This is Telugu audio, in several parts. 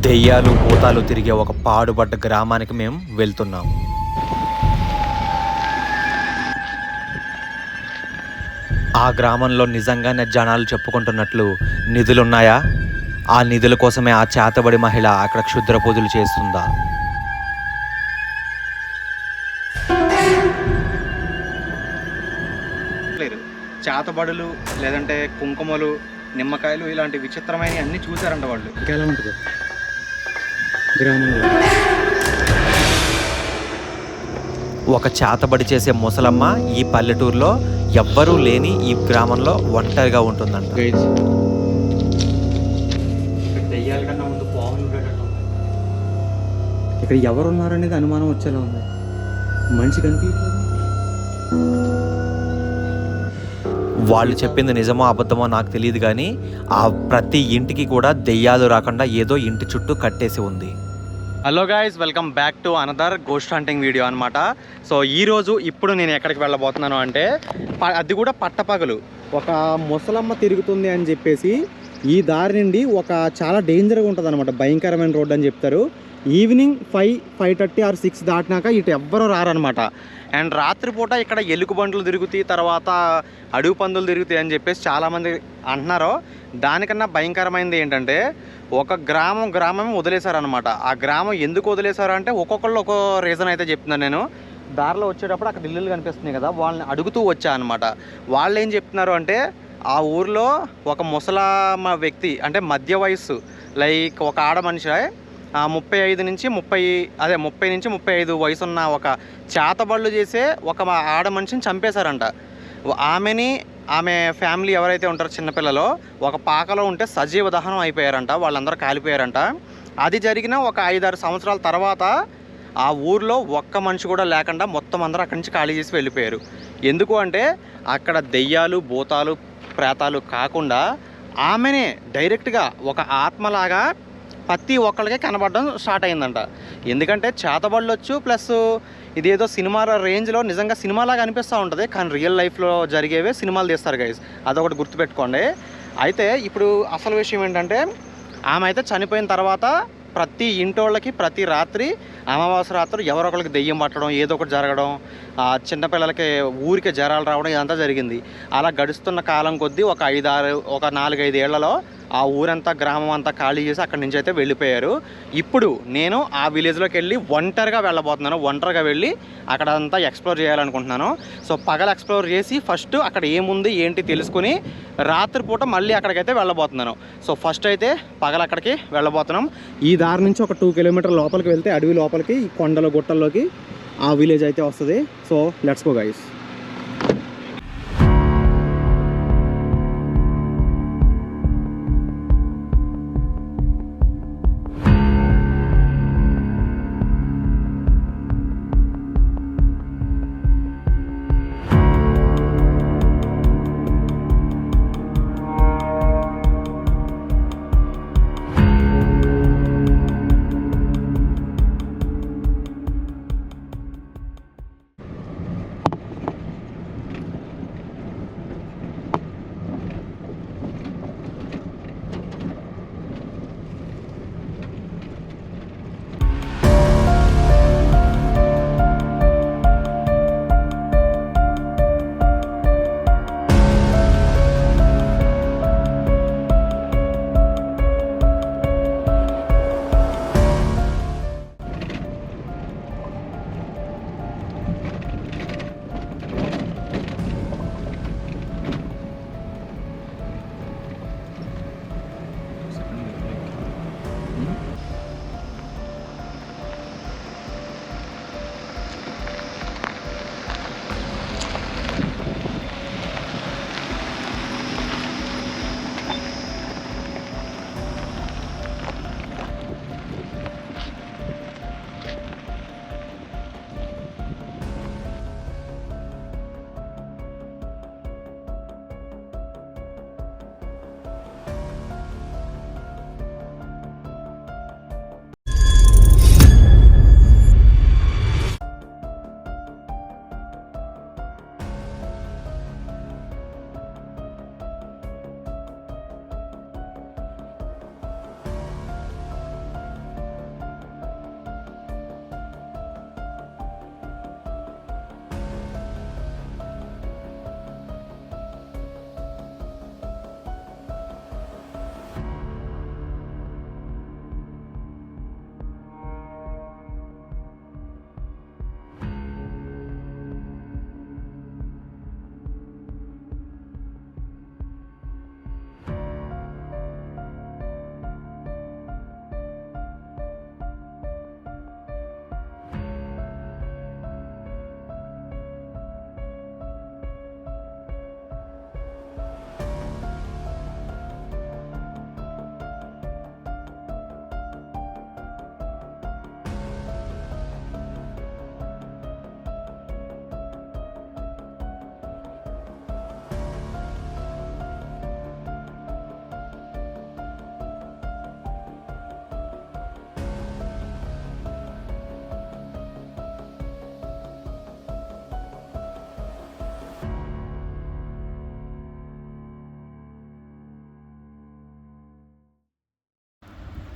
దెయ్యాలు భూతాలు తిరిగే ఒక పాడుబడ్డ గ్రామానికి మేము వెళ్తున్నాం. ఆ గ్రామంలో నిజంగానే జనాలు చెప్పుకుంటున్నట్లు నిధులున్నాయా? ఆ నిధుల కోసమే ఆ చేతబడి మహిళ అక్కడ క్షుద్ర పూజలు చేస్తుందా? చేతబడులు లేదంటే కుంకుమలు, నిమ్మకాయలు ఇలాంటి విచిత్రమైన అన్ని చూసారంట వాళ్ళు. ఎలా ఉంటుంది గ్రామంలో? ఒక చేతబడి చేసే ముసలమ్మ ఈ పల్లెటూరులో ఎవ్వరూ లేని ఈ గ్రామంలో ఒంటరిగా ఉంటుందంట. గైస్, దెయ్యాల కన్నా ముందు పాములు ఉండేటట్టు ఉంది. ఇక్కడ ఎవరు ఉన్నారనేది అనుమానం వచ్చేలా ఉంది. మనిషి కనిపించలేదు. వాళ్ళు చెప్పింది నిజమో అబద్ధమో నాకు తెలియదు, కానీ ఆ ప్రతి ఇంటికి కూడా దెయ్యాలు రాకుండా ఏదో ఇంటి చుట్టూ కట్టేసి ఉంది. Hello guys, welcome back to another ghost hunting video అనమాట. సో ఇప్పుడు నేను ఎక్కడికి వెళ్ళబోతున్నాను అంటే అది కూడా పట్టపగలు ఒక ముసలమ్మ తిరుగుతుంది అని చెప్పేసి ఈ దారి నుండి ఒక చాలా డేంజర్గా ఉంటుంది అనమాట. భయంకరమైన రోడ్ అని చెప్తారు. ఈవినింగ్ 5:30 or 6 దాటినాక ఇటు ఎవ్వరూ రారనమాట. అండ్ రాత్రిపూట ఇక్కడ ఎలుగు బండ్లు తిరుగుతాయి, తర్వాత అడవి పందులు తిరుగుతాయి అని చెప్పేసి చాలామంది అంటున్నారు. దానికన్నా భయంకరమైనది ఏంటంటే ఒక గ్రామం వదిలేశారనమాట. ఆ గ్రామం ఎందుకు వదిలేశారు అంటే ఒక్కొక్కళ్ళు ఒక్కో రీజన్ అయితే చెప్తున్నాను. నేను దారిలో వచ్చేటప్పుడు అక్కడ ఇల్లులు కనిపిస్తున్నాయి కదా, వాళ్ళని అడుగుతూ వచ్చా అనమాట. వాళ్ళు ఏం చెప్తున్నారు అంటే ఆ ఊరిలో ఒక ముసలామ వ్యక్తి, అంటే మధ్య వయస్సు, లైక్ ఒక ఆడ మనిషి 30 నుంచి 35 వయసు ఉన్న ఒక చేతబళ్ళు చేసే ఒక ఆడ మనిషిని చంపేశారంట. ఆమె ఫ్యామిలీ ఎవరైతే ఉంటారో చిన్నపిల్లలు ఒక పాకలో ఉంటే సజీవ దహనం అయిపోయారంట. వాళ్ళందరూ కాలిపోయారంట. అది జరిగిన ఒక 5-6 సంవత్సరాల తర్వాత ఆ ఊర్లో ఒక్క మనిషి కూడా లేకుండా మొత్తం అందరూ అక్కడి నుంచి ఖాళీ చేసి వెళ్ళిపోయారు. ఎందుకు అంటే అక్కడ దెయ్యాలు, భూతాలు, ప్రేతాలు కాకుండా ఆమెనే డైరెక్ట్గా ఒక ఆత్మలాగా ప్రతి ఒక్కళ్ళకే కనబడడం స్టార్ట్ అయిందంట. ఎందుకంటే చేతబడవచ్చు, ప్లస్ ఇదేదో సినిమా రేంజ్లో నిజంగా సినిమాలాగా అనిపిస్తూ ఉంటుంది, కానీ రియల్ లైఫ్లో జరిగేవే సినిమాలు తీస్తారు గైస్, అదొకటి గుర్తుపెట్టుకోండి. అయితే ఇప్పుడు అసలు విషయం ఏంటంటే ఆమె అయితే చనిపోయిన తర్వాత ప్రతి ఇంటోళ్ళకి ప్రతి రాత్రి అమావాస్య రాత్రి ఎవరొకరికి దెయ్యం పట్టడం, ఏదో ఒకటి జరగడం, చిన్నపిల్లలకి ఊరికే జ్వరాలు రావడం, ఇదంతా జరిగింది. అలా గడుస్తున్న కాలం కొద్దీ ఒక 4-5 ఏళ్లలో ఆ ఊరంతా, గ్రామం అంతా ఖాళీ చేసి అక్కడి నుంచి అయితే వెళ్ళిపోయారు. ఇప్పుడు నేను ఆ విలేజ్లోకి వెళ్ళి ఒంటరిగా వెళ్ళబోతున్నాను. ఒంటరిగా వెళ్ళి అక్కడ అంతా ఎక్స్ప్లోర్ చేయాలనుకుంటున్నాను. సో పగలు ఎక్స్ప్లోర్ చేసి ఫస్ట్ అక్కడ ఏముంది ఏంటి తెలుసుకుని రాత్రిపూట మళ్ళీ అక్కడికైతే వెళ్ళబోతున్నాను. సో ఫస్ట్ అయితే పగలు అక్కడికి వెళ్ళబోతున్నాం. ఈ దారి నుంచి ఒక 2 కిలోమీటర్ లోపలికి వెళ్తే అడవి లోపలికి, ఈ కొండల గుట్టల్లోకి ఆ విలేజ్ అయితే వస్తుంది. So let's go guys.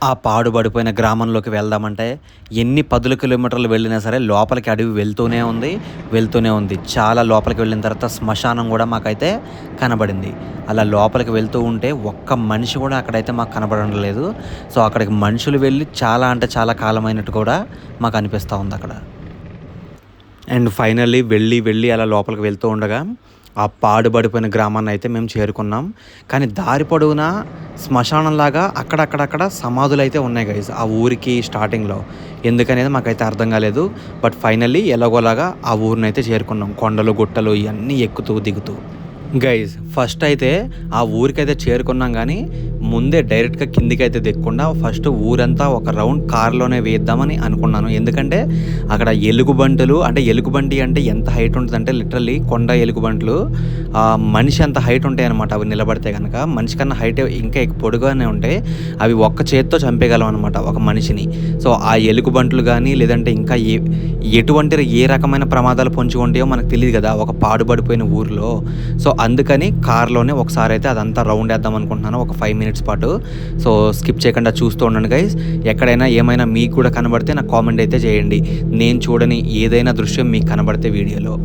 ఆ పాడుబడిపోయిన గ్రామంలోకి వెళ్దామంటే ఎన్ని 10 కిలోమీటర్లు వెళ్ళినా సరే లోపలికి అడవి వెళ్తూనే ఉంది. చాలా లోపలికి వెళ్ళిన తర్వాత శ్మశానం కూడా మాకైతే కనబడింది. అలా లోపలికి వెళ్తూ ఉంటే ఒక్క మనిషి కూడా అక్కడైతే మాకు కనబడడం లేదు. సో అక్కడికి మనుషులు వెళ్ళి చాలా అంటే చాలా కాలమైనట్టు కూడా మాకు అనిపిస్తూ ఉంది అక్కడ. అండ్ ఫైనల్లీ వెళ్ళి అలా లోపలికి వెళ్తూ ఉండగా ఆ పాడుబడిపోయిన గ్రామాన్ని అయితే మేము చేరుకున్నాం. కానీ దారి పొడవునా శ్మశానంలాగా అక్కడక్కడ సమాధులు అయితే ఉన్నాయి గైస్ ఆ ఊరికి స్టార్టింగ్లో. ఎందుకనేది మాకైతే అర్థం కాలేదు. బట్ ఫైనల్లీ ఎలాగోలాగా ఆ ఊరిని అయితే చేరుకున్నాం. కొండలు గుట్టలు ఇవన్నీ ఎక్కుతూ దిగుతూ. గైజ్ ఫస్ట్ అయితే ఆ ఊరికైతే చేరుకున్నాం, కానీ ముందే డైరెక్ట్గా కిందికి అయితే దిగకుండా ఫస్ట్ ఊరంతా ఒక రౌండ్ కార్లోనే వేద్దామని అనుకున్నాను. ఎందుకంటే అక్కడ ఎలుగుబంటులు ఎలుగుబంటి అంటే ఎంత హైట్ ఉంటుంది అంటే లిటరల్లీ కొండ ఎలుగుబంట్లు మనిషి అంత హైట్ ఉంటాయి అనమాట. అవి నిలబడితే కనుక మనిషి కన్నా హైట్ ఇంకా పొడుగానే ఉంటాయి. అవి ఒక్క చేత్తో చంపేయగలం అనమాట ఒక మనిషిని. సో ఆ ఎలుగుబంట్లు కానీ లేదంటే ఇంకా ఎటువంటి ఏ రకమైన ప్రమాదాలు పొంచి ఉంటాయో మనకు తెలియదు కదా ఒక పాడుబడిపోయిన ఊరిలో. సో అందుకని కార్లోనే ఒకసారి అయితే అదంతా రౌండ్ వేద్దాం అనుకుంటున్నాను ఒక 5 minutes పాటు. సో స్కిప్ చేయకుండా చూస్తూ ఉండండి గైస్. ఎక్కడైనా ఏమైనా మీకు కూడా కనబడితే నాకు కామెంట్ అయితే చేయండి. నేను చూడని ఏదైనా దృశ్యం మీకు కనబడితే వీడియోలో.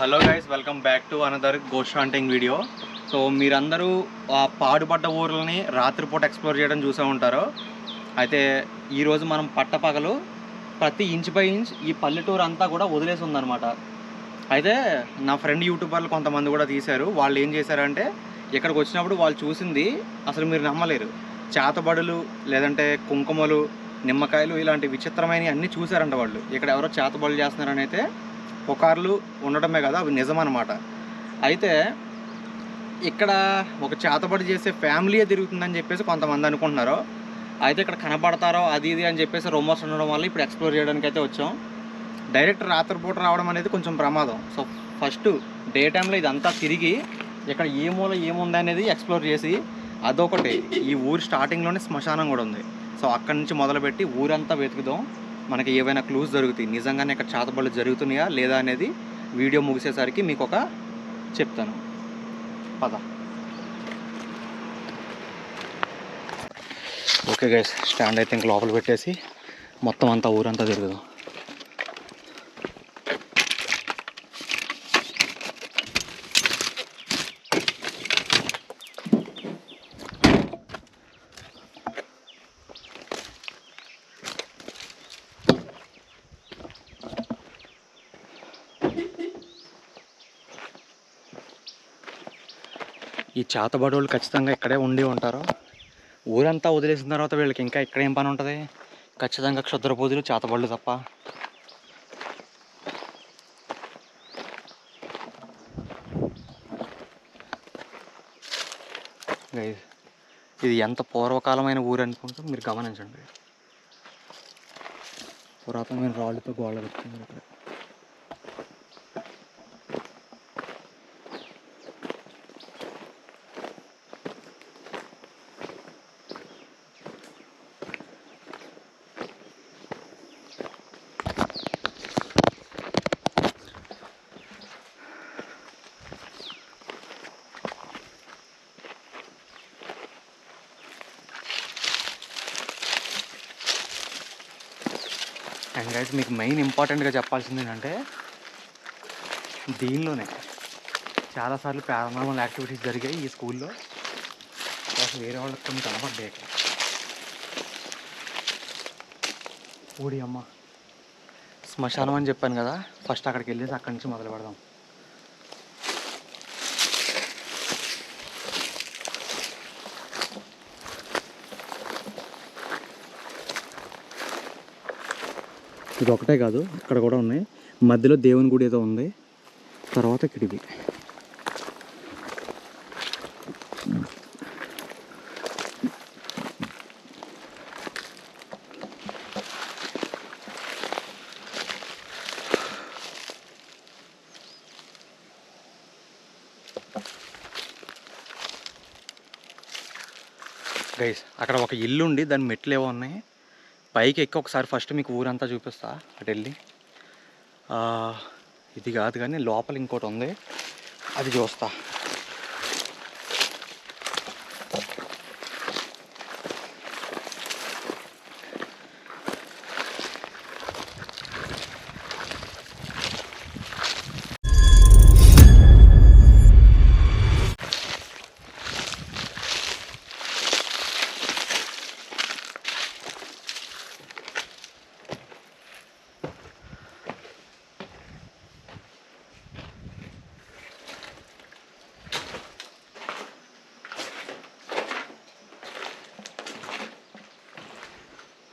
Hello guys, welcome back to another ghost hunting video. So మీరందరూ ఆ పాడుపడ్డ ఊర్లని రాత్రిపూట ఎక్స్ప్లోర్ చేయడం చూసే ఉంటారు. అయితే ఈరోజు మనం పట్టపగలు ప్రతి ఇంచ్ బై ఇంచ్ ఈ పల్లెటూరు అంతా కూడా వదిలేసి ఉందన్నమాట. అయితే నా ఫ్రెండ్ యూట్యూబర్లు కొంతమంది కూడా తీశారు. వాళ్ళు ఏం చేశారంటే ఇక్కడికి వచ్చినప్పుడు వాళ్ళు చూసింది అసలు మీరు నమ్మలేరు. చేతబడులు లేదంటే కుంకుమలు, నిమ్మకాయలు ఇలాంటి విచిత్రమైనవి అన్నీ చూశారంట వాళ్ళు. ఇక్కడ ఎవరో చేతబడులు చేస్తున్నారని అయితే పుకార్లు ఉండడమే కదా, అవి నిజమన్నమాట. అయితే ఇక్కడ ఒక చేతబడి చేసే ఫ్యామిలీయే తిరుగుతుందని చెప్పేసి కొంతమంది అనుకుంటున్నారు. అయితే ఇక్కడ కనబడతారో అది ఇది అని చెప్పేసి రూమర్స్ ఉండడం వల్ల ఇప్పుడు ఎక్స్ప్లోర్ చేయడానికి అయితే వచ్చాం. డైరెక్ట్ రాత్రిపూట రావడం అనేది కొంచెం ప్రమాదం. సో ఫస్ట్ డే టైంలో ఇదంతా తిరిగి ఇక్కడ ఏ మూల ఏముంది అనేది ఎక్స్ప్లోర్ చేసి, అదొకటి ఈ ఊరు స్టార్టింగ్లోనే శ్మశానం కూడా ఉంది. సో అక్కడి నుంచి మొదలుపెట్టి ఊరంతా వెతుకుదాం, మనకి ఏవైనా క్లూస్ దొరుకుతాయి, నిజంగానే ఇక్కడ చేతబడులు జరుగుతున్నాయా లేదా అనేది వీడియో ముగిసేసరికి మీకు ఒక చెప్తాను. పద. ఓకే గైస్, స్టాండ్ అయితే ఇంక లోపల పెట్టేసి మొత్తం అంతా ఊరంతా తిరుగుదాం. ఈ చేతబడోళ్ళు ఖచ్చితంగా ఇక్కడే ఉండి ఉంటారు. ఊరంతా వదిలేసిన తర్వాత వీళ్ళకి ఇంకా ఇక్కడ ఏం పని ఉంటుంది? ఖచ్చితంగా క్షుద్రపూజలు చేతబడులు తప్ప. గైస్, ఇది ఎంత పూర్వకాలమైన ఊరు అనుకుంటే మీరు గమనించండి. పురాతనమైన రాళ్ళతో గోళ్ళ వచ్చింది ఇక్కడ. అండ్ గైస్, మీకు మెయిన్ ఇంపార్టెంట్గా చెప్పాల్సింది ఏంటంటే, దీనిలోనే చాలాసార్లు పారానార్మల్ యాక్టివిటీస్ జరిగాయి ఈ స్కూల్లో. అసలు వేరే వాళ్ళకి కొన్ని కనపడ్డాయి ఇక్కడ. ఊడి అమ్మ శ్మశానం అని చెప్పాను కదా, ఫస్ట్ అక్కడికి వెళ్ళేసి అక్కడి నుంచి మొదలు పెడదాం. ఇది ఒకటే కాదు, ఇక్కడ కూడా ఉన్నాయి. మధ్యలో దేవుని గుడి ఏదో ఉంది, తర్వాత ఇక్కడికి. గైస్, అక్కడ ఒక ఇల్లు ఉండి దాని మెట్లు ఏవో ఉన్నాయి. పైకి ఎక్కి ఒకసారి ఫస్ట్ మీకు ఊరంతా చూపిస్తా. అటు వెళ్ళి ఇది కాదు కానీ లోపల ఇంకోటి ఉంది, అది చూస్తా.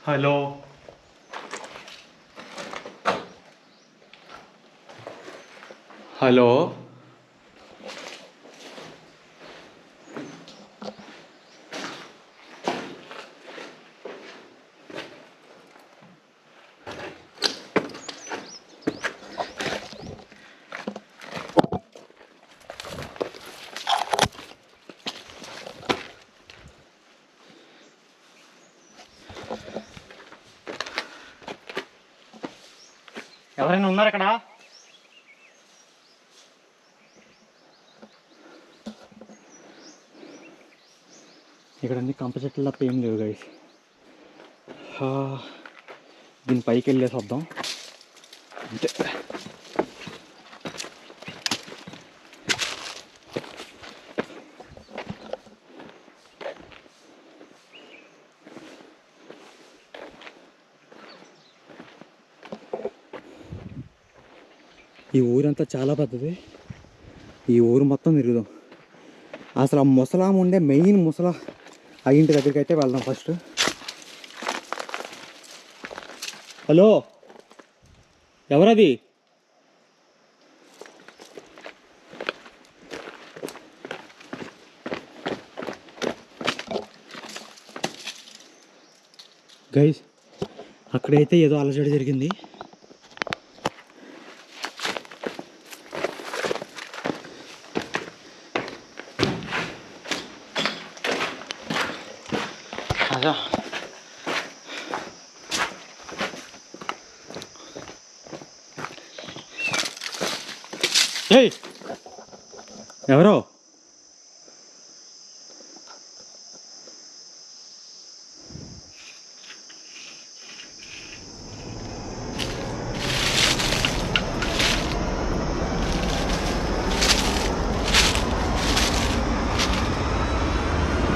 హలో, హలో, ఎవరైనా ఉన్నారు అక్కడ? ఇక్కడ అన్ని కంప చెట్లు తప్ప ఏం లేవు గైస్. దీని పైకి వెళ్ళేసి వద్దాం అంతే. ఈ ఊరంతా చాలా పెద్దది. ఈ ఊరు మొత్తం తిరుగుదాం. అసలు ఆ ముసలాం ఉండే మెయిన్ ముసలా ఆ ఇంటి దగ్గరికి అయితే వెళ్దాం ఫస్ట్. హలో, ఎవరది? గైస్, అక్కడైతే ఏదో అలజడి జరిగింది. ఏయ్ ఎవరో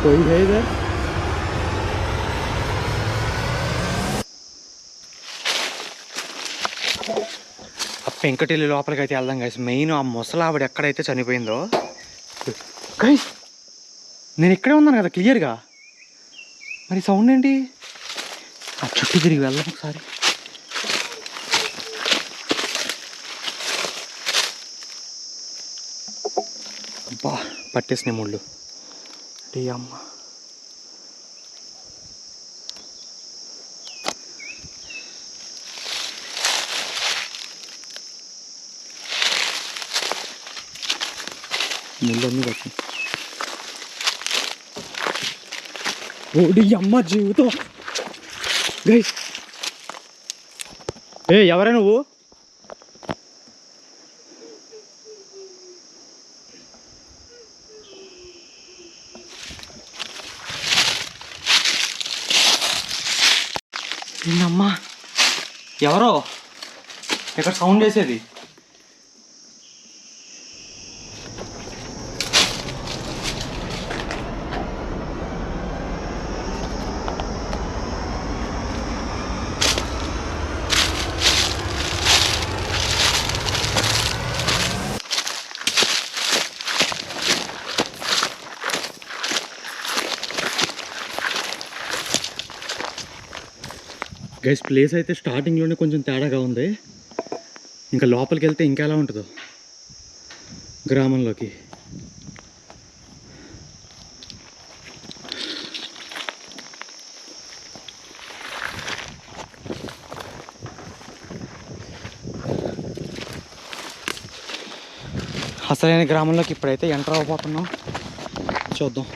कोई है इधर? ఆ పెంకటిల్లి లోపలికి అయితే వెళ్దాం గైస్. మెయిన్ ఆ ముసలావిడ ఎక్కడైతే చనిపోయిందో గైస్, నేను ఇక్కడే ఉన్నాను కదా క్లియర్గా, మరి సౌండ్ ఏంటి? ఆ చుట్టూ తిరిగి వెళ్దాం ఒకసారి. అబ్బా పట్టేసినాయి ముళ్ళు. అమ్మ ముళ్ళన్నీ పట్టి ఓడి అమ్మ జీవితం గైస్. ఎవరే నువ్వు? అమ్మా ఎవరో ఇక్కడ సౌండ్ చేసేది. గైస్ ప్లేస్ అయితే స్టార్టింగ్లోనే కొంచెం తేడాగా ఉంది, ఇంకా లోపలికి వెళ్తే ఇంకా ఎలా ఉంటుందో గ్రామంలోకి. అసలైన గ్రామంలోకి ఇప్పుడైతే ఎంటర్ అవ్వబోతున్నాం, చూద్దాం.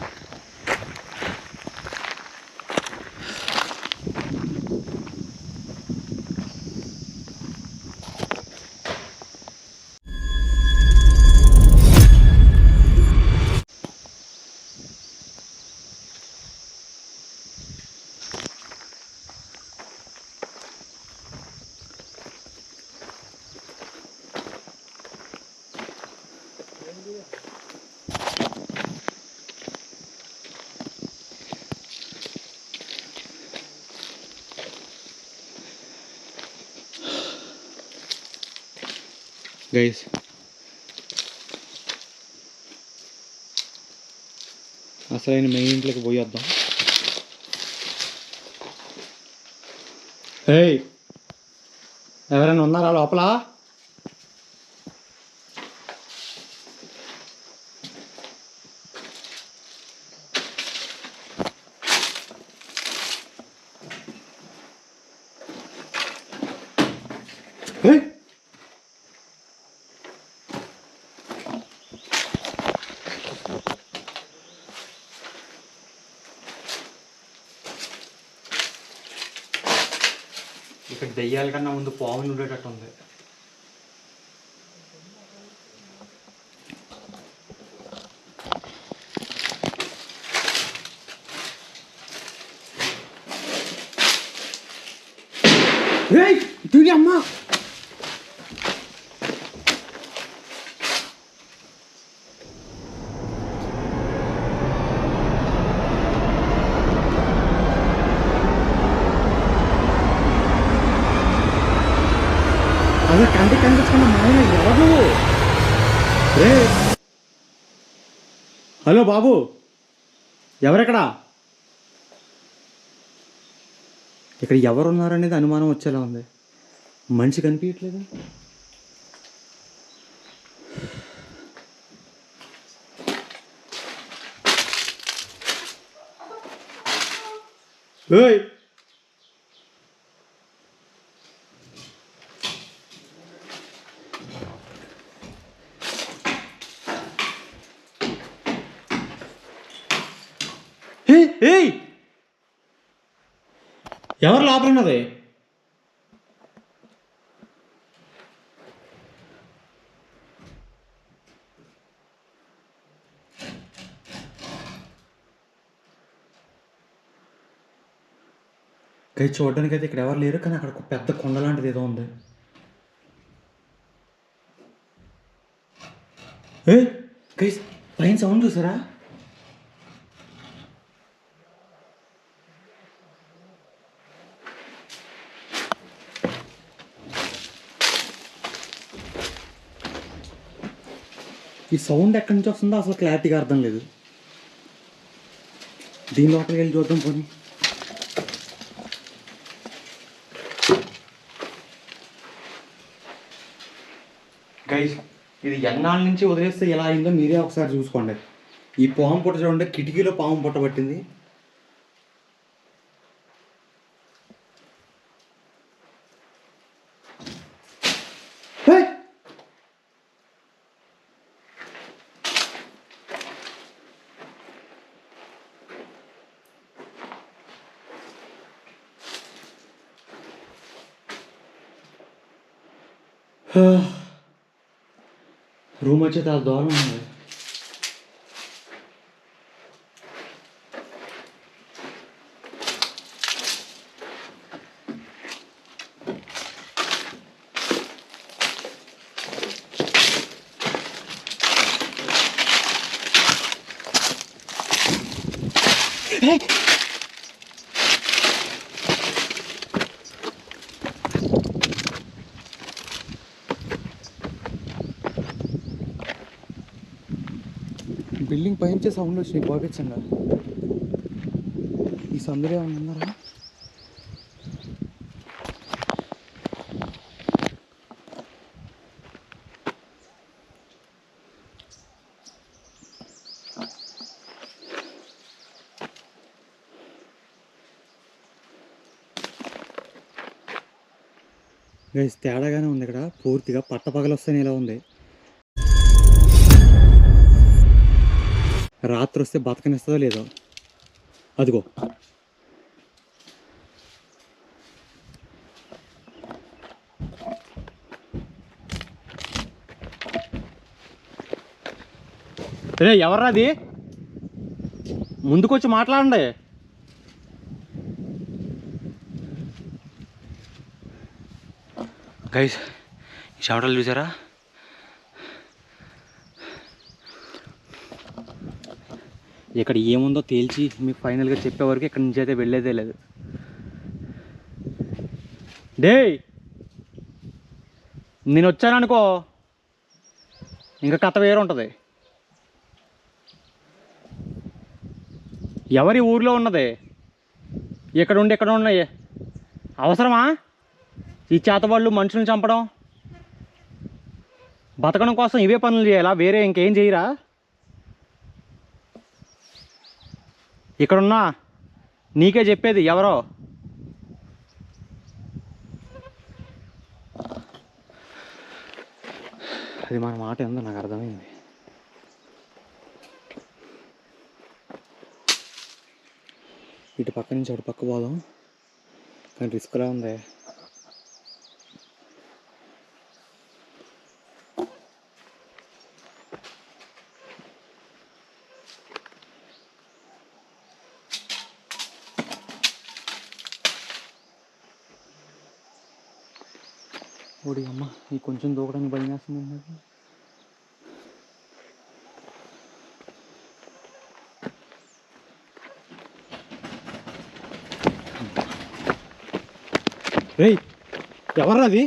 గైస్ అసలైన మెయిన్ ఇంట్లోకి పోయేద్దాం. ఎవరైనా ఉన్నారా లోపల? ఇక్కడ దెయ్యాల కన్నా ముందు పాములు ఉండేటట్టు ఉంది. అమ్మా అదే కంటికి కనిపించుకున్న మాయన ఎవరు నువ్వు? హలో బాబు, ఎవరెక్కడా? ఇక్కడ ఎవరున్నారనేది అనుమానం వచ్చేలా ఉంది, మనిషి కనిపించట్లేదు. ఏయ్ ఏయ్ ఎవరు లోపల ఉన్నది? గైస్ చూడడానికి అయితే ఇక్కడ ఎవరు లేరు, కానీ అక్కడ ఒక పెద్ద కొండ లాంటిది ఏదో ఉంది. ఏ గైస్ పైన సౌండ్ చూసారా? ఈ సౌండ్ ఎక్కడి నుంచి వస్తుందో అసలు క్లారిటీగా అర్థం లేదు. దీని లోపలికి వెళ్ళి చూద్దాం పోనీ. గైస్ ఇది ఎన్నాళ్ళ నుంచి వదిలేస్తే ఎలా అయిందో మీరే ఒకసారి చూసుకోండి. ఈ పాము పుట్ట చూడండి, కిటికీలో పాము పుట్ట పట్టింది. రూమ్ వచ్చే చాలా దూరం ఉంది. బిల్డింగ్ పైనుంచే సౌండ్ వచ్చినాయి బాబిచ్చంగా. ఈ సందులో ఏమన్నా ఉన్నారా? గైస్ తేడాగానే ఉంది ఇక్కడ, పూర్తిగా పట్టపగలు వస్తేనే ఇలా ఉంది. రాత్రి వస్తే బతకనిస్తుందో లేదో. అదిగో రే ఎవర్రా అది? ముందుకొచ్చి మాట్లాడండి. గైస్ ఈ షాటలు చూసారా? ఇక్కడ ఏముందో తేల్చి మీకు ఫైనల్గా చెప్పే వరకు ఇక్కడి నుంచి అయితే వెళ్ళేదే లేదు. డే నేను వచ్చాననుకో ఇంకా కథ వేరు ఉంటుంది. ఎవరి ఊర్లో ఉన్నది ఇక్కడ ఉన్నాయి. అవసరమా ఈ చేతబళ్ళు మనుషులను చంపడం? బతకడం కోసం ఇవే పనులు చేయాలా? వేరే ఇంకేం చేయరా? ఇక్కడున్నా నీకే చెప్పేది ఎవరో. అది మన మాట ఏందో నాకు అర్థమైంది. ఇటు పక్క నుంచి అటు పక్క పోదాం, కానీ రిస్క్లా ఉంది. ఓడి అమ్మ, ఈ కొంచెం దూకడానికి భయం వేస్తుంది నాకు. రేయ్ ఎవర్రా అది?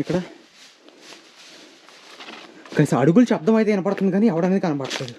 ఇక్కడ కలిసి అడుగులు శబ్దం అయితే వినపడుతుంది, కానీ ఎవడనేది కనపడలేదు.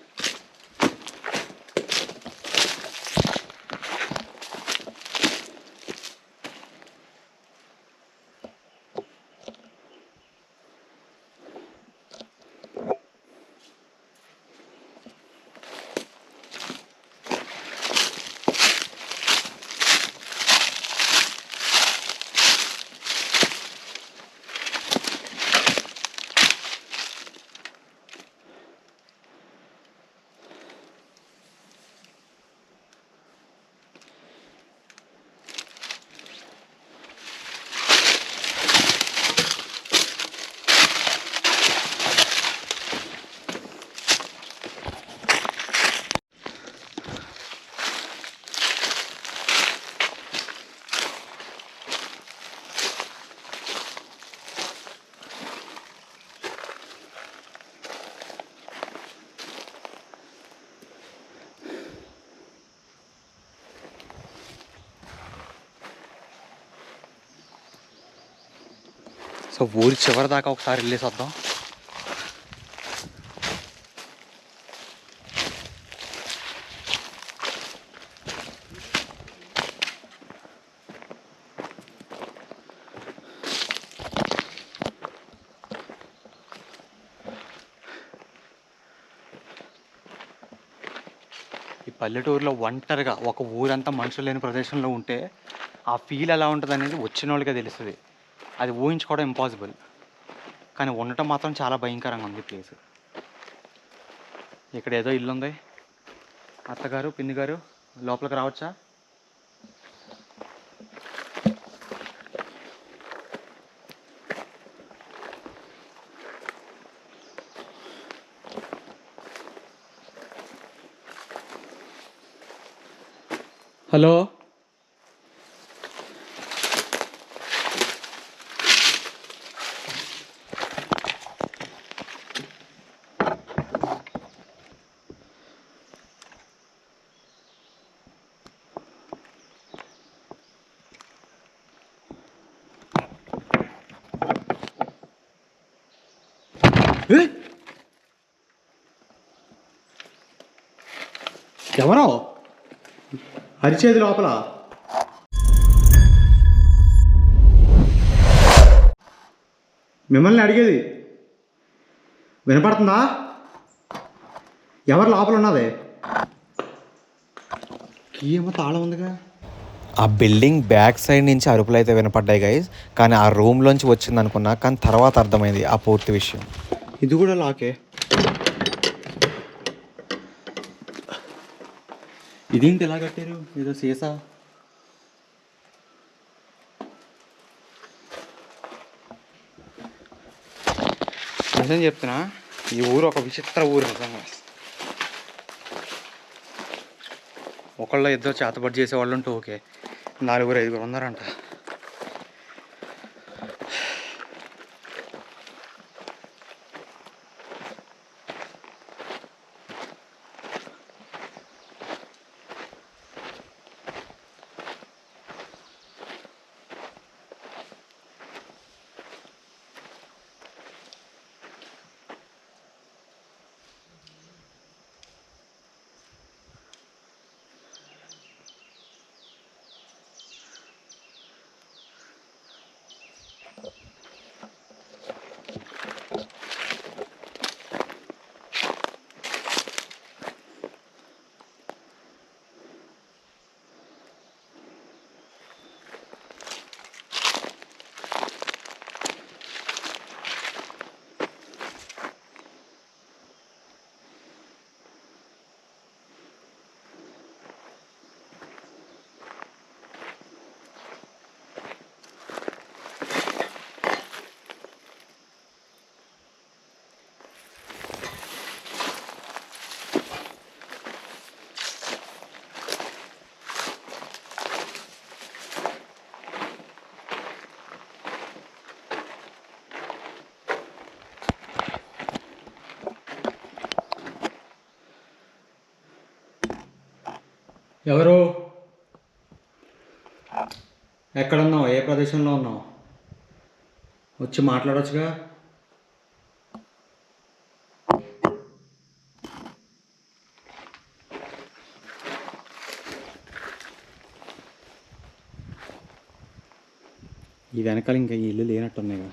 సో ఊరి చివరి దాకా ఒకసారి వెళ్ళేసి వద్దాం. ఈ పల్లెటూరులో ఒంటరిగా ఒక ఊరంతా మనుషులు లేని ప్రదేశంలో ఉంటే ఆ ఫీల్ ఎలా ఉంటుంది అనేది వచ్చిన వాళ్ళకే తెలుస్తుంది. అది ఊహించుకోవడం ఇంపాసిబుల్, కానీ ఉండటం మాత్రం చాలా భయంకరంగా ఉంది ప్లేస్. ఇక్కడ ఏదో ఇల్లు ఉంది. అత్తగారు, పిన్ని గారు లోపలికి రావచ్చా? హలో, ఎవరో అరిచేది లోపల. మిమ్మల్ని అడిగేది వినపడుతుందా? ఎవరు లోపల ఉన్నది? కీ ఏమో తాళం ఉందిగా. ఆ బిల్డింగ్ బ్యాక్ సైడ్ నుంచి అరుపులు అయితే వినపడ్డాయి గైస్, కానీ ఆ రూమ్లోంచి వచ్చింది అనుకున్నా, కానీ తర్వాత అర్థమైంది ఆ పూర్తి విషయం. ఇది కూడా లాకే. ఇదేంటి ఎలా కట్టారు? ఏదో సీసా. నిజం చెప్తున్నా, ఈ ఊరు ఒక విచిత్ర ఊరు నిజంగా. ఒకళ్ళు ఇద్దరు చేతబడి చేసేవాళ్ళు ఉంటే ఓకే, 4-5 ఉన్నారంట. ఎవరు? ఎక్కడున్నావు? ఏ ప్రదేశంలో ఉన్నావు? వచ్చి మాట్లాడొచ్చుగా. ఈ వెనకాల ఇంకా ఈ ఇల్లు లేనట్టున్నాయిగా.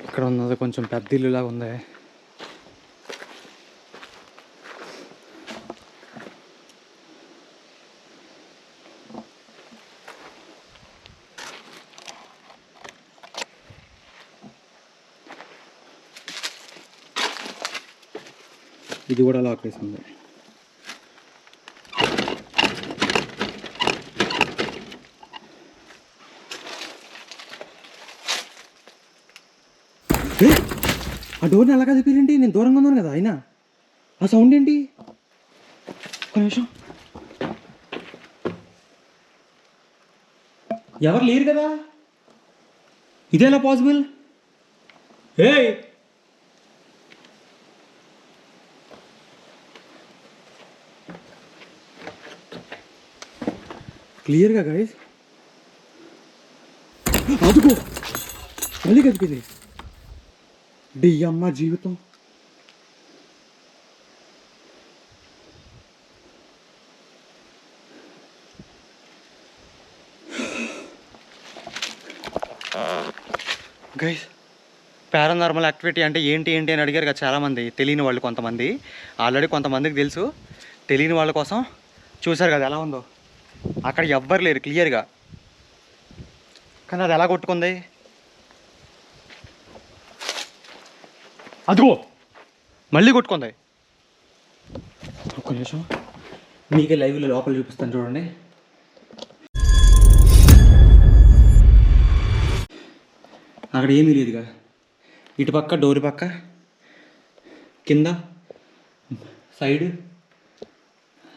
ఇక్కడ ఉన్నది కొంచెం పెద్ద ఇల్లులాగా ఉంది. ఇది కూడా లాక్ వేసింది. ఆ డోర్ని అలా కదిపేంటి? నేను దూరంగా ఉన్నాను కదా అయినా. ఆ సౌండ్ ఏంటి? ఒక నిమిషం. ఎవరు లేరు కదా? ఇదేలా పాసిబుల్? ఏ క్లియర్గా గైస్, అదుగో మళ్ళీ కదిపింది. డి అమ్మ జీవితం. గైస్, పారానార్మల్ యాక్టివిటీ అంటే ఏంటి అని అడిగారు కదా చాలామంది, తెలియని వాళ్ళు కొంతమంది. ఆల్రెడీ కొంతమందికి తెలుసు, తెలియని వాళ్ళ కోసం చూశారు కదా ఎలా ఉందో. అక్కడ ఎవ్వరు లేరు క్లియర్గా, కానీ అది ఎలా కొట్టుకుంది? అదిగో మళ్ళీ కొట్టుకుంది. ఒక్క నిమిషం, మీకే లైవ్లో లోపల చూపిస్తాను చూడండి. అక్కడ ఏమీ లేదుగా. ఇటు పక్క డోర్ పక్క, కింద సైడ్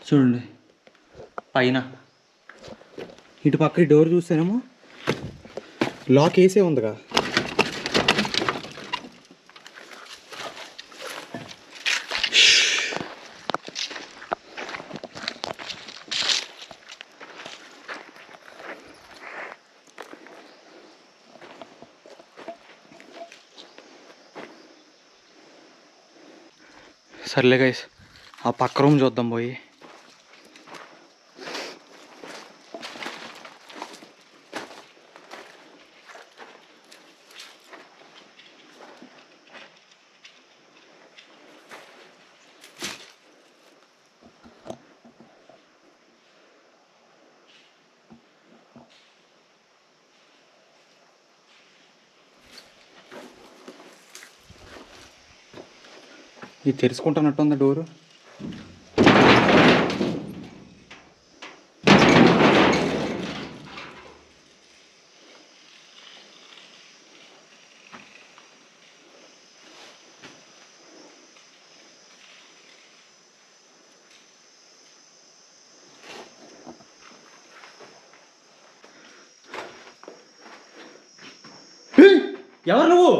చూడండి, పైన ఇటు పక్క ఈ డోర్ చూస్తేనేమో లాక్ వేసే ఉందిగా. సర్లే గైస్, ఆ పక్క రూమ్ చూద్దాం పోయి. ఇది తెరుచుకుంటున్నట్టుంది డోరు. ఎవరు నువ్వు?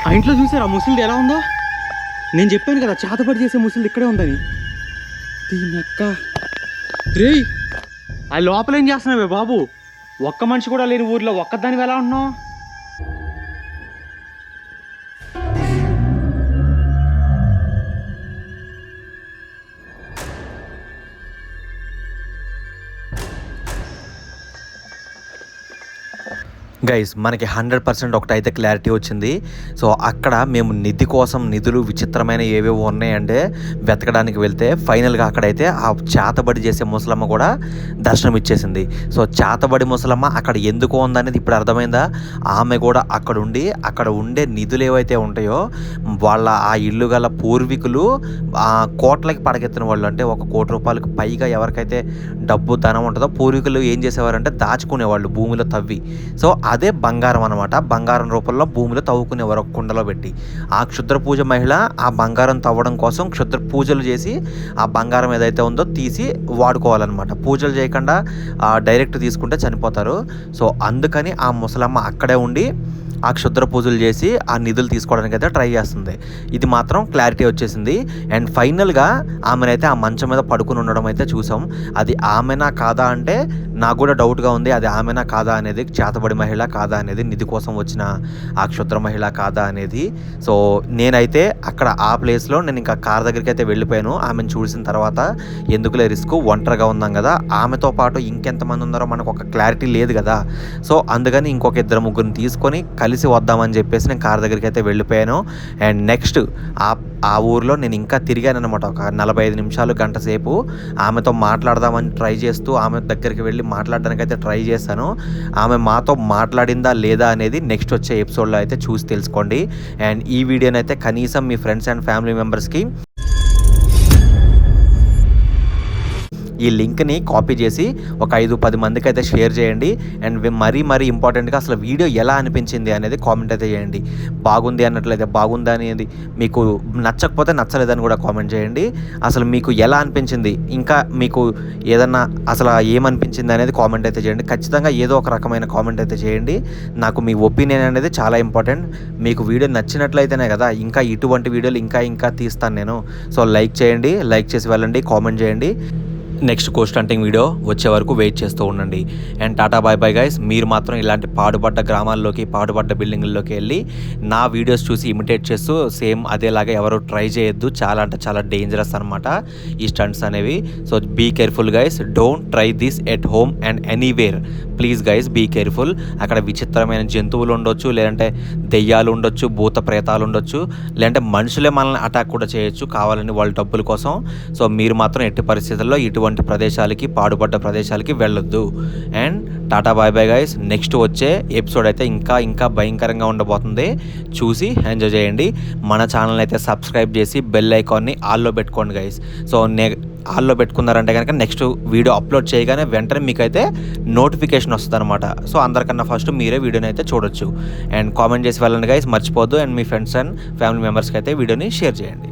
ఆ ఇంట్లో చూసారు ఆ ముసలిది ఎలా ఉందో? నేను చెప్పాను కదా చేతపడి చేసే ముసలిది ఇక్కడే ఉందని. దీనక్క రే, ఆ లోపల ఏం చేస్తున్నావే బాబు? ఒక్క మనిషి కూడా లేని ఊర్లో ఒక్కదానివి ఎలా ఉన్నావు? గైస్, మనకి 100% ఒకటైతే క్లారిటీ వచ్చింది. సో అక్కడ మేము నిధి కోసం నిధులు విచిత్రమైన ఏవేవో ఉన్నాయంటే వెతకడానికి వెళ్తే ఫైనల్గా అక్కడైతే ఆ చేతబడి చేసే ముసలమ్మ కూడా దర్శనం ఇచ్చేసింది. సో చేతబడి ముసలమ్మ అక్కడ ఎందుకు ఉందనేది ఇప్పుడు అర్థమైందా? ఆమె కూడా అక్కడ ఉండి అక్కడ ఉండే నిధులు ఏవైతే ఉంటాయో వాళ్ళ ఆ ఇల్లు గల పూర్వీకులు కోట్లకి పడగెత్తిన వాళ్ళు, అంటే 1 కోటి రూపాయలకు పైగా ఎవరికైతే డబ్బు ధనం ఉంటుందో పూర్వీకులు ఏం చేసేవారంటే దాచుకునేవాళ్ళు భూమిలో తవ్వి. సో అదే బంగారం అనమాట. బంగారం రూపంలో భూమిలో తవ్వుకునేవారు ఒక కుండలో పెట్టి. ఆ క్షుద్ర పూజ మహిళ ఆ బంగారం తవ్వడం కోసం క్షుద్ర పూజలు చేసి ఆ బంగారం ఏదైతే ఉందో తీసి వాడుకోవాలన్నమాట. పూజలు చేయకుండా డైరెక్ట్ తీసుకుంటే చనిపోతారు. సో అందుకని ఆ ముసలమ్మ అక్కడే ఉండి ఆ క్షుద్ర పూజలు చేసి ఆ నిధులు తీసుకోవడానికి అయితే ట్రై చేస్తుంది. ఇది మాత్రం క్లారిటీ వచ్చేసింది. అండ్ ఫైనల్గా ఆమెనైతే ఆ మంచం మీద పడుకుని ఉండడం అయితే చూసాం. అది ఆమెనా కాదా అంటే నాకు కూడా డౌట్గా ఉంది. అది ఆమెనా కాదా అనేది, చేతబడి మహిళ కాదా అనేది, నిధి కోసం వచ్చిన ఆ క్షుద్ర మహిళ కాదా అనేది. సో నేనైతే అక్కడ ఆ ప్లేస్లో నేను ఇంకా కార్ దగ్గరికి అయితే వెళ్ళిపోయాను. ఆమెను చూసిన తర్వాత ఎందుకులే రిస్క్, ఒంటరిగా ఉన్నాం కదా, ఆమెతో పాటు ఇంకెంతమంది ఉన్నారో మనకు ఒక క్లారిటీ లేదు కదా. సో అందుకని ఇంకొక 2-3 తీసుకొని కలిసి వద్దామని చెప్పేసి నేను కార్ దగ్గరికి అయితే వెళ్ళిపోయాను. అండ్ నెక్స్ట్ ఆ ఊర్లో నేను ఇంకా తిరిగాను అనమాట. ఒక 45 నిమిషాలు, గంట సేపు ఆమెతో మాట్లాడదామని ట్రై చేస్తూ ఆమె దగ్గరికి వెళ్ళి మాట్లాడడానికి అయితే ట్రై చేశాను. ఆమె మాతో మాట్లాడిందా లేదా అనేది నెక్స్ట్ వచ్చే ఎపిసోడ్లో అయితే చూసి తెలుసుకోండి. అండ్ ఈ వీడియోని అయితే కనీసం మీ ఫ్రెండ్స్ అండ్ ఫ్యామిలీ మెంబర్స్కి ఈ లింక్ని కాపీ చేసి ఒక 5-10 మందికి అయితే షేర్ చేయండి. అండ్ మరీ ఇంపార్టెంట్గా అసలు వీడియో ఎలా అనిపించింది అనేది కామెంట్ అయితే చేయండి. బాగుంది అన్నట్లయితే బాగుంది అనేది, మీకు నచ్చకపోతే నచ్చలేదని కూడా కామెంట్ చేయండి. అసలు మీకు ఎలా అనిపించింది, ఇంకా మీకు ఏదన్నా అసలు ఏమనిపించింది అనేది కామెంట్ అయితే చేయండి. ఖచ్చితంగా ఏదో ఒక రకమైన కామెంట్ అయితే చేయండి. నాకు మీ ఒపీనియన్ అనేది చాలా ఇంపార్టెంట్. మీకు వీడియో నచ్చినట్లయితేనే కదా ఇంకా ఇటువంటి వీడియోలు ఇంకా తీస్తాను నేను. సో లైక్ చేయండి, లైక్ చేసి వెళ్ళండి, కామెంట్ చేయండి. నెక్స్ట్ గోస్ట్ హంటింగ్ వీడియో వచ్చే వరకు వెయిట్ చేస్తూ ఉండండి. And tata bye bye guys. మీరు మాత్రం ఇలాంటి పాడుపడ్డ గ్రామాల్లోకి, పాడుపడ్డ బిల్డింగుల్లోకి వెళ్ళి నా వీడియోస్ చూసి ఇమిటేట్ చేస్తూ సేమ్ అదేలాగా ఎవరు ట్రై చేయొద్దు. చాలా అంటే చాలా డేంజరస్ అనమాట ఈ స్టంట్స్ అనేవి. So be careful guys. Don't try this at home and anywhere. Please guys be careful. అక్కడ విచిత్రమైన జంతువులు ఉండొచ్చు, లేదంటే దెయ్యాలు ఉండొచ్చు, భూత ప్రేతాలు ఉండొచ్చు, లేదంటే మనుషులే మనల్ని అటాక్ కూడా చేయొచ్చు కావాలని వాళ్ళ డబ్బుల కోసం. సో మీరు మాత్రం ఎట్టి పరిస్థితుల్లో ఇటువంటి ప్రదేశాలకి, పాడుపడ్డ ప్రదేశాలకి వెళ్ళొద్దు. And tata bye bye guys. Next వచ్చే ఎపిసోడ్ అయితే ఇంకా భయంకరంగా ఉండబోతుంది. చూసి ఎంజాయ్ చేయండి. మన ఛానల్ అయితే సబ్స్క్రైబ్ చేసి బెల్ ఐకాన్ని ఆల్లో పెట్టుకోండి గైస్. సో ఆల్లో పెట్టుకున్నారంటే కనుక నెక్స్ట్ వీడియో అప్లోడ్ చేయగానే వెంటనే మీకైతే నోటిఫికేషన్ వస్తుంది అనమాట. సో అందరికన్నా ఫస్ట్ మీరే వీడియోని అయితే చూడొచ్చు. అండ్ కామెంట్ చేసి వెళ్ళండి గైస్, మర్చిపోద్దు. అండ్ మీ ఫ్రెండ్స్ అండ్ ఫ్యామిలీ మెంబర్స్కి అయితే వీడియోని షేర్ చేయండి.